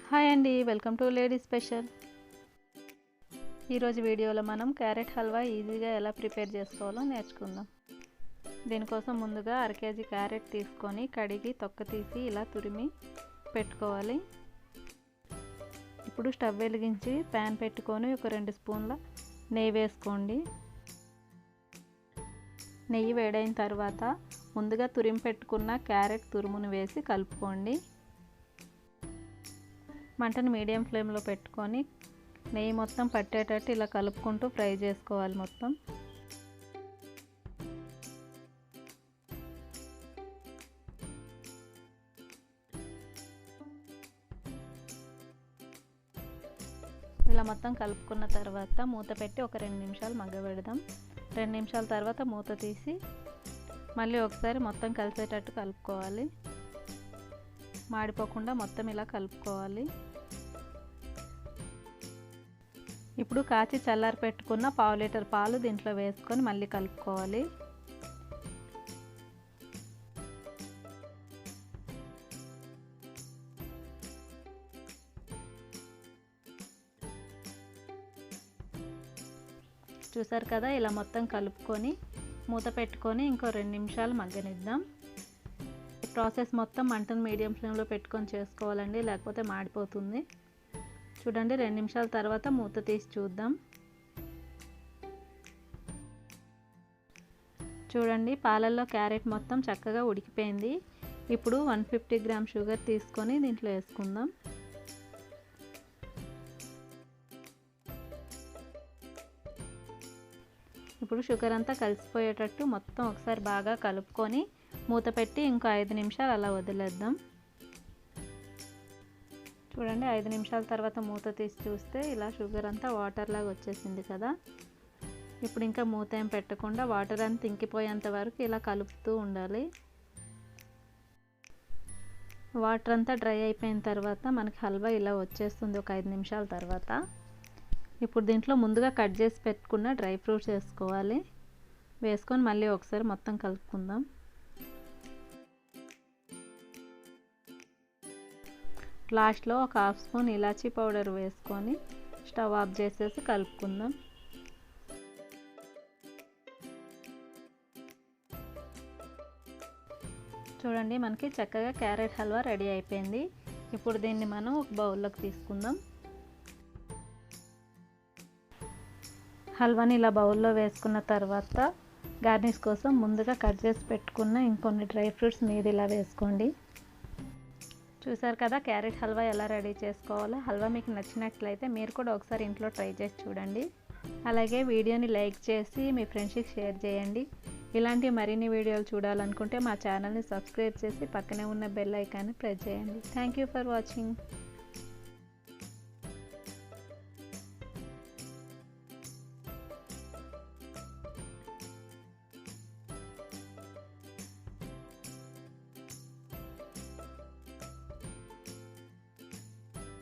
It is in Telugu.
హాయ్ అండి, వెల్కమ్ టు లేడీ స్పెషల్. ఈరోజు వీడియోలో మనం క్యారెట్ హల్వా ఈజీగా ఎలా ప్రిపేర్ చేసుకోవాలో నేర్చుకుందాం. దీనికోసం ముందుగా 1/2 కేజీ క్యారెట్ తీసుకొని కడిగి తొక్క తీసి ఇలా తురిమి పెట్టుకోవాలి. ఇప్పుడు స్టవ్ వెలిగించి ప్యాన్ పెట్టుకొని ఒక 2 స్పూన్ల నెయ్యి వేసుకోండి. నెయ్యి వేడైన తర్వాత ముందుగా తురిమి పెట్టుకున్న క్యారెట్ తురుమును వేసి కలుపుకోండి. మంటను మీడియం ఫ్లేమ్లో పెట్టుకొని నెయ్యి మొత్తం పట్టేటట్టు ఇలా కలుపుకుంటూ ఫ్రై చేసుకోవాలి. మొత్తం ఇలా మొత్తం కలుపుకున్న తర్వాత మూత పెట్టి ఒక 2 నిమిషాలు మగ్గబెడదాం. 2 నిమిషాల తర్వాత మూత తీసి మళ్ళీ ఒకసారి మొత్తం కలిసేటట్టు కలుపుకోవాలి. మాడిపోకుండా మొత్తం ఇలా కలుపుకోవాలి. ఇప్పుడు కాచి చల్లారి పెట్టుకున్న 1/2 లీటర్ పాలు దీంట్లో వేసుకొని మళ్ళీ కలుపుకోవాలి. చూసారు కదా, ఇలా మొత్తం కలుపుకొని మూత పెట్టుకొని ఇంకో 2 నిమిషాలు మగ్గనిద్దాం. ఈ ప్రాసెస్ మొత్తం మంటను మీడియం ఫ్లేమ్లో పెట్టుకొని చేసుకోవాలండి, లేకపోతే మాడిపోతుంది. చూడండి, 2 నిమిషాల తర్వాత మూత తీసి చూద్దాం. చూడండి, పాలల్లో క్యారెట్ మొత్తం చక్కగా ఉడికిపోయింది. ఇప్పుడు 150 గ్రామ్ షుగర్ తీసుకొని దీంట్లో వేసుకుందాం. ఇప్పుడు షుగర్ అంతా కలిసిపోయేటట్టు మొత్తం ఒకసారి బాగా కలుపుకొని మూత పెట్టి ఇంకో 5 నిమిషాలు అలా వదిలేద్దాం. చూడండి, 5 నిమిషాల తర్వాత మూత తీసి చూస్తే ఇలా షుగర్ అంతా వాటర్ లాగా వచ్చేసింది కదా. ఇప్పుడు ఇంకా మూత ఏం పెట్టకుండా వాటర్ అంతా ఇంకిపోయేంత వరకు ఇలా కలుపుతూ ఉండాలి. వాటర్ అంతా డ్రై అయిపోయిన తర్వాత మనకి హల్వా ఇలా వచ్చేస్తుంది ఒక 5 నిమిషాల తర్వాత. ఇప్పుడు దీంట్లో ముందుగా కట్ చేసి పెట్టుకున్న డ్రై ఫ్రూట్స్ వేసుకోవాలి. వేసుకొని మళ్ళీ ఒకసారి మొత్తం కలుపుకుందాం. లాస్ట్లో ఒక 1/2 స్పూన్ ఇలాచీ పౌడర్ వేసుకొని స్టవ్ ఆఫ్ చేసేసి కలుపుకుందాం. చూడండి, మనకి చక్కగా క్యారెట్ హల్వా రెడీ అయిపోయింది. ఇప్పుడు దీన్ని మనం ఒక బౌల్లోకి తీసుకుందాం. హల్వాని ఇలా బౌల్లో వేసుకున్న తర్వాత గార్నిష్ కోసం ముందుగా కట్ చేసి పెట్టుకున్న ఇంకొన్ని డ్రై ఫ్రూట్స్ మీద ఇలా వేసుకోండి. చూసారు కదా, క్యారెట్ హల్వా ఎలా రెడీ చేసుకోవాలో. హల్వా మీకు నచ్చినట్లయితే మీరు కూడా ఒకసారి ఇంట్లో ట్రై చేసి చూడండి. అలాగే వీడియోని లైక్ చేసి మీ ఫ్రెండ్స్కి షేర్ చేయండి. ఇలాంటి మరిన్ని వీడియోలు చూడాలనుకుంటే మా ఛానల్ని సబ్స్క్రైబ్ చేసి పక్కనే ఉన్న బెల్ ఐకాన్ని ప్రెస్ చేయండి. Thank you for watching.